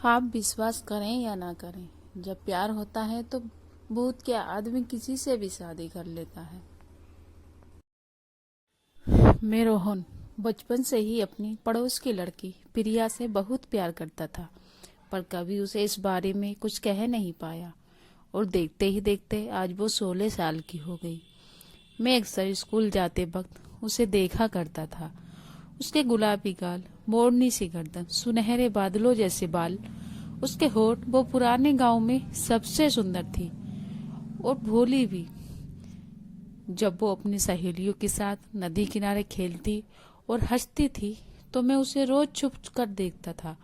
आप विश्वास करें या ना करें, जब प्यार होता है तो भूत के आदमी किसी से भी शादी कर लेता है। मैं रोहन बचपन से ही अपनी पड़ोस की लड़की प्रिया से बहुत प्यार करता था, पर कभी उसे इस बारे में कुछ कह नहीं पाया। और देखते ही देखते आज वो 16 साल की हो गई। मैं अक्सर स्कूल जाते वक्त उसे देखा करता था। उसके गुलाबी गाल, मोरनी सी गर्दन, सुनहरे बादलों जैसे बाल, उसके होठ वो पुराने गांव में सबसे सुंदर थी और भोली भी। जब वो अपनी सहेलियों के साथ नदी किनारे खेलती और हंसती थी तो मैं उसे रोज छुप कर देखता था।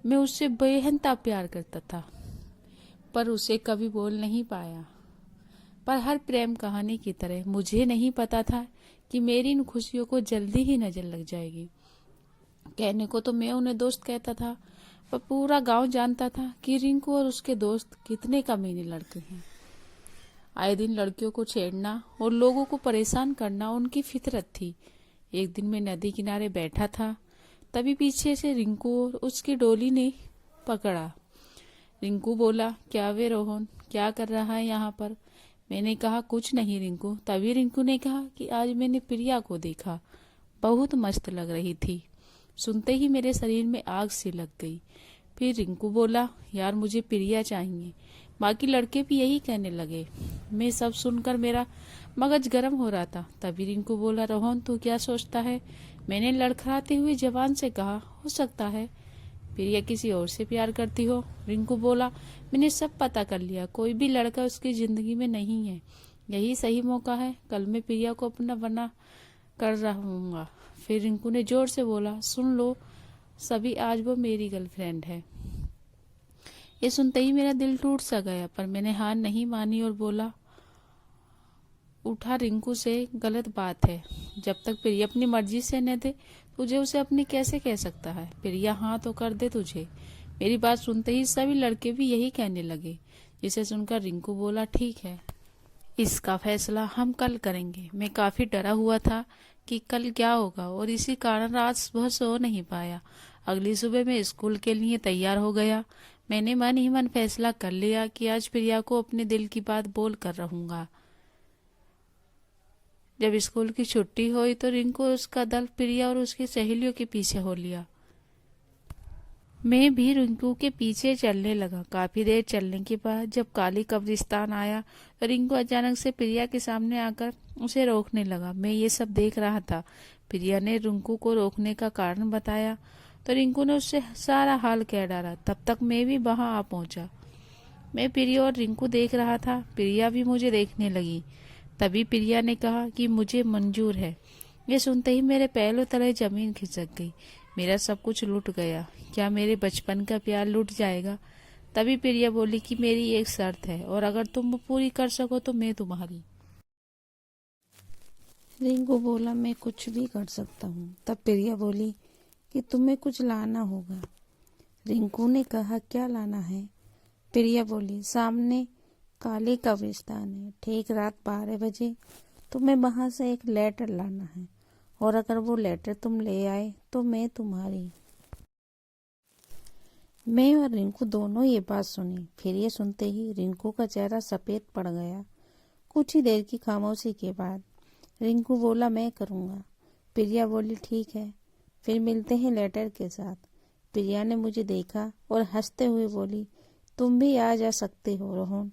मैं उससे बेहद प्यार करता था, पर उसे कभी बोल नहीं पाया। पर हर प्रेम कहानी की तरह मुझे नहीं पता था कि मेरी इन खुशियों को जल्दी ही नजर लग जाएगी। कहने को तो मैं उन्हें दोस्त कहता था, पर पूरा गांव जानता था कि रिंकू और उसके दोस्त कितने कमीने लड़के हैं। आए दिन लड़कियों को छेड़ना और लोगों को परेशान करना उनकी फितरत थी। एक दिन मैं नदी किनारे बैठा था, तभी पीछे से रिंकू और उसकी डोली ने पकड़ा। रिंकू बोला, क्या वे रोहन, क्या कर रहा है यहाँ पर? मैंने कहा, कुछ नहीं रिंकू। तभी रिंकू ने कहा कि आज मैंने प्रिया को देखा, बहुत मस्त लग रही थी। सुनते ही मेरे शरीर में आग सी लग गई। फिर रिंकू बोला, यार मुझे प्रिया चाहिए। बाकी लड़के भी यही कहने लगे। मैं सब सुनकर मेरा मगज गर्म हो रहा था। तभी रिंकू बोला, रोहन तू क्या सोचता है? मैंने लड़खड़ाते हुए जवान से कहा, हो सकता है प्रिया किसी और से प्यार करती हो। रिंकू बोला, मैंने सब पता कर लिया, कोई भी लड़का उसकी जिंदगी में नहीं है। यही सही मौका है, कल मैं प्रिया को अपना बना कर रहूंगा। फिर रिंकू ने जोर से बोला, सुन लो सभी, आज वो मेरी गर्लफ्रेंड है। ये सुनते ही मेरा दिल टूट सा गया, पर मैंने हार नहीं मानी और बोला, उठा रिंकू से गलत बात है। जब तक प्रिया अपनी मर्जी से न दे, तुझे उसे अपनी कैसे कह सकता है? प्रिया हाँ तो कर दे तुझे। मेरी बात सुनते ही सभी लड़के भी यही कहने लगे, जिसे सुनकर रिंकू बोला, ठीक है, इसका फैसला हम कल करेंगे। मैं काफी डरा हुआ था कि कल क्या होगा और इसी कारण रात भर सो नहीं पाया। अगली सुबह मैं स्कूल के लिए तैयार हो गया। मैंने मन ही मन फैसला कर लिया कि आज प्रिया को अपने दिल की बात बोल कर रहूंगा। जब स्कूल की छुट्टी हुई तो रिंकू और उसका दल प्रिया और उसकी सहेलियों के पीछे हो लिया। मैं भी रिंकू के पीछे चलने लगा। काफी देर चलने के बाद जब काली कब्रिस्तान आया तो रिंकू अचानक से प्रिया के सामने आकर उसे रोकने लगा। मैं ये सब देख रहा था। प्रिया ने रिंकू को रोकने का कारण बताया तो रिंकू ने उससे सारा हाल कह डाला। तब तक मैं भी वहां आ पहुंचा। मैं प्रिया और रिंकू देख रहा था, प्रिया भी मुझे देखने लगी। तभी प्रिया ने कहा कि मुझे मंजूर है। ये सुनते ही मेरे पैरों तले जमीन खिसक गई। मेरा सब कुछ लुट गया। क्या मेरे बचपन का प्यार लुट जाएगा? तभी प्रिया बोली कि मेरी एक शर्त है और अगर तुम वो पूरी कर सको तो मैं तुम्हारी। रिंकू बोला, मैं कुछ भी कर सकता हूँ। तब प्रिया बोली कि तुम्हें कुछ लाना होगा। रिंकू ने कहा, क्या लाना है? प्रिया बोली, सामने काली कब्रिस्तान है, ठीक रात 12 बजे तुम्हें वहां से एक लेटर लाना है और अगर वो लेटर तुम ले आए तो मैं तुम्हारी। मैं और रिंकू दोनों ये बात सुनी। फिर ये सुनते ही रिंकू का चेहरा सफेद पड़ गया। कुछ ही देर की खामोशी के बाद रिंकू बोला, मैं करूँगा। प्रिया बोली, ठीक है, फिर मिलते हैं लेटर के साथ। प्रिया ने मुझे देखा और हंसते हुए बोली, तुम भी आ जा सकते हो रोहन।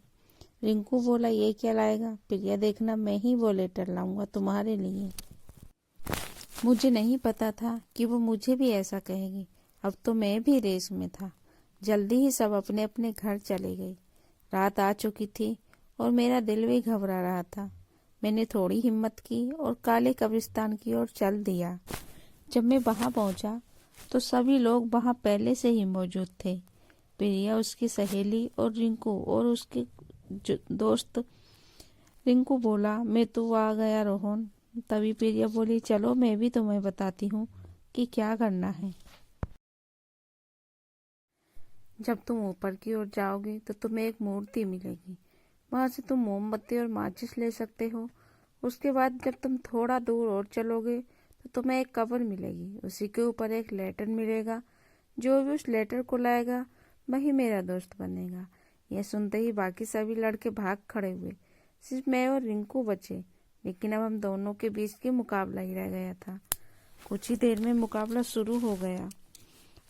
रिंकू बोला, ये क्या लाएगा? प्रिया, देखना मैं ही वो लेटर लाऊंगा तुम्हारे लिए। मुझे नहीं पता था कि वो मुझे भी ऐसा कहेगी। अब तो मैं भी रेस में था। जल्दी ही सब अपने अपने घर चले गए। रात आ चुकी थी और मेरा दिल भी घबरा रहा था। मैंने थोड़ी हिम्मत की और काले कब्रिस्तान की ओर चल दिया। जब मैं वहां पहुंचा तो सभी लोग वहां पहले से ही मौजूद थे। प्रिया, उसकी सहेली और रिंकू और उसके दोस्त। रिंकू बोला, मैं तो आ गया रोहन। तभी प्रिया बोली, चलो मैं भी तुम्हें बताती हूँ कि क्या करना है। जब तुम ऊपर की ओर जाओगे तो तुम्हें एक मूर्ति मिलेगी। वहां से तुम मोमबत्ती और माचिस ले सकते हो। उसके बाद जब तुम थोड़ा दूर और चलोगे तो तुम्हें एक कब्र मिलेगी। उसी के ऊपर एक लेटर मिलेगा जो भी उस लेटर को लाएगा वही मेरा दोस्त बनेगा। यह सुनते ही बाकी सभी लड़के भाग खड़े हुए। सिर्फ मैं और रिंकू बचे, लेकिन अब हम दोनों के बीच के मुकाबला ही रह गया था। कुछ ही देर में मुकाबला शुरू हो गया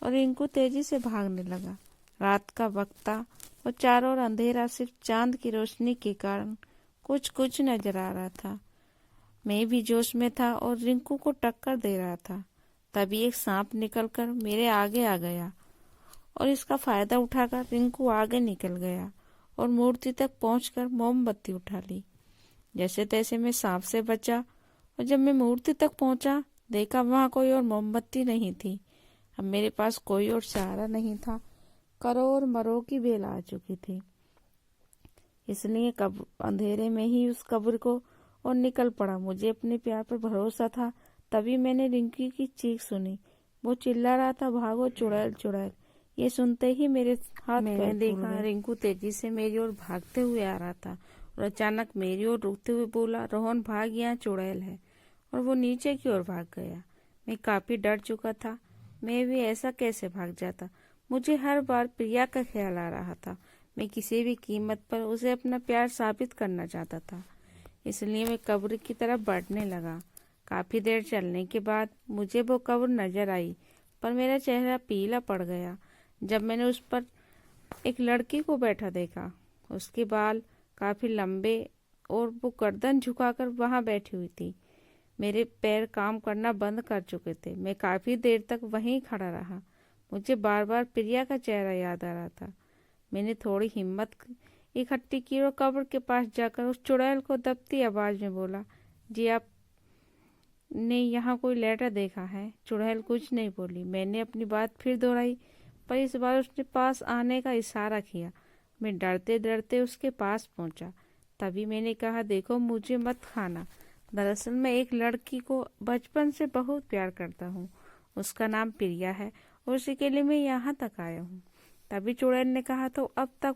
और रिंकू तेजी से भागने लगा। रात का वक्त था और चारों ओर अंधेरा, सिर्फ चांद की रोशनी के कारण कुछ कुछ नजर आ रहा था। मैं भी जोश में था और रिंकू को टक्कर दे रहा था। तभी एक सांप निकलकर मेरे आगे आ गया और इसका फायदा उठाकर रिंकू आगे निकल गया और मूर्ति तक पहुंचकर मोमबत्ती उठा ली। जैसे तैसे मैं सांप से बचा और जब मैं मूर्ति तक पहुंचा, देखा वहां कोई और मोमबत्ती नहीं थी। अब मेरे पास कोई और सहारा नहीं था। करो और मरो की बेल आ चुकी थी। इसलिए अंधेरे में ही उस कब्र को और निकल पड़ा। मुझे अपने प्यार पर भरोसा था। तभी मैंने रिंकी की चीख सुनी। वो चिल्ला रहा था, भागो चुड़ैल चुड़ैल। ये सुनते ही मेरे हाथ मैंने देखा रिंकू तेजी से मेरी ओर भागते हुए आ रहा था और अचानक मेरी ओर रुकते हुए बोला, रोहन भाग, यहाँ चुड़ैल है। और वो नीचे की ओर भाग गया। मैं काफी डर चुका था। मैं भी ऐसा कैसे भाग जाता। मुझे हर बार प्रिया का ख्याल आ रहा था। मैं किसी भी कीमत पर उसे अपना प्यार साबित करना चाहता था। इसलिए मैं कब्र की तरफ बढ़ने लगा। काफी देर चलने के बाद मुझे वो कब्र नजर आई, पर मेरा चेहरा पीला पड़ गया जब मैंने उस पर एक लड़की को बैठा देखा। उसके बाल काफी लंबे और वो गर्दन झुकाकर वहां बैठी हुई थी। मेरे पैर काम करना बंद कर चुके थे। मैं काफी देर तक वहीं खड़ा रहा। मुझे बार बार प्रिया का चेहरा याद आ रहा था। मैंने थोड़ी हिम्मत इकट्ठी की और कब्र के पास जाकर उस चुड़ैल को दबती आवाज में बोला, जी आपने यहाँ कोई लेटर देखा है? चुड़ैल कुछ नहीं बोली। मैंने अपनी बात फिर दोहराई, पर इस बार उसने पास आने का इशारा किया। मैं डरते डरते उसके पास पहुंचा। तभी मैंने कहा, देखो मुझे मत खाना। दरअसल मैं एक लड़की को बचपन से बहुत प्यार करता हूँ। उसका नाम प्रिया है और उसी के लिए मैं यहाँ तक आया हूँ। तभी चुड़ैल ने कहा, तो अब तक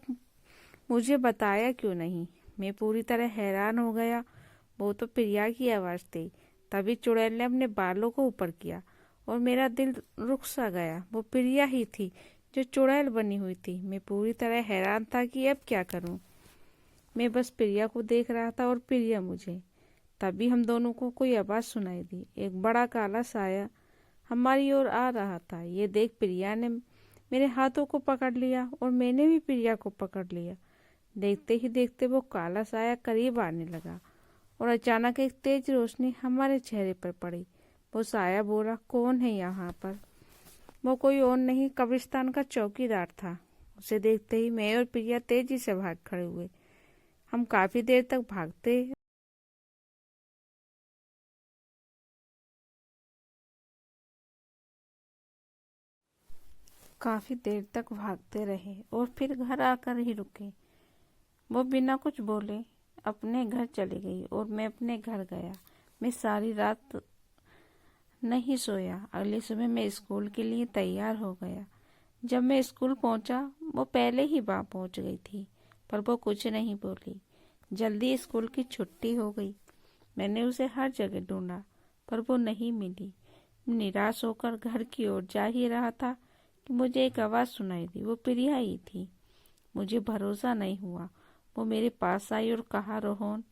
मुझे बताया क्यों नहीं? मैं पूरी तरह हैरान हो गया। वो तो प्रिया की आवाज थी। तभी चुड़ैल ने अपने बालों को ऊपर किया और मेरा दिल रुक सा गया। वो प्रिया ही थी जो चुड़ैल बनी हुई थी। मैं पूरी तरह हैरान था कि अब क्या करूं। मैं बस प्रिया को देख रहा था और प्रिया मुझे। तभी हम दोनों को कोई आवाज सुनाई दी। एक बड़ा काला साया हमारी ओर आ रहा था। ये देख प्रिया ने मेरे हाथों को पकड़ लिया और मैंने भी प्रिया को पकड़ लिया। देखते ही देखते वो काला साया करीब आने लगा और अचानक एक तेज रोशनी हमारे चेहरे पर पड़ी। वो साया बोला, कौन है यहाँ पर? वो कोई और नहीं, कब्रिस्तान का चौकीदार था। उसे देखते ही मैं और प्रिया तेजी से भाग खड़े हुए। हम काफी देर तक भागते रहे और फिर घर आकर ही रुके। वो बिना कुछ बोले अपने घर चली गई और मैं अपने घर गया। मैं सारी रात नहीं सोया। अगली सुबह मैं स्कूल के लिए तैयार हो गया। जब मैं स्कूल पहुंचा, वो पहले ही वहां पहुंच गई थी, पर वो कुछ नहीं बोली। जल्दी स्कूल की छुट्टी हो गई। मैंने उसे हर जगह ढूंढा, पर वो नहीं मिली। निराश होकर घर की ओर जा ही रहा था कि मुझे एक आवाज सुनाई दी। वो प्रिया ही थी। मुझे भरोसा नहीं हुआ। वो मेरे पास आई और कहा, रोहन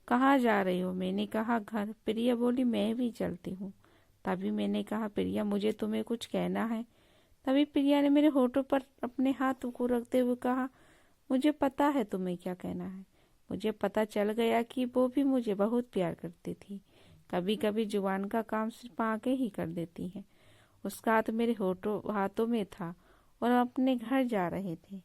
कहाँ जा रही हो? मैंने कहा, घर। प्रिया बोली, मैं भी चलती हूँ। तभी मैंने कहा, प्रिया मुझे तुम्हें कुछ कहना है। तभी प्रिया ने मेरे होठों पर अपने हाथ को रखते हुए कहा, मुझे पता है तुम्हें क्या कहना है। मुझे पता चल गया कि वो भी मुझे बहुत प्यार करती थी। कभी कभी जुबान का काम सिर्फ आंखें ही कर देती हैं। उसका हाथ मेरे हाथों में था और हम अपने घर जा रहे थे।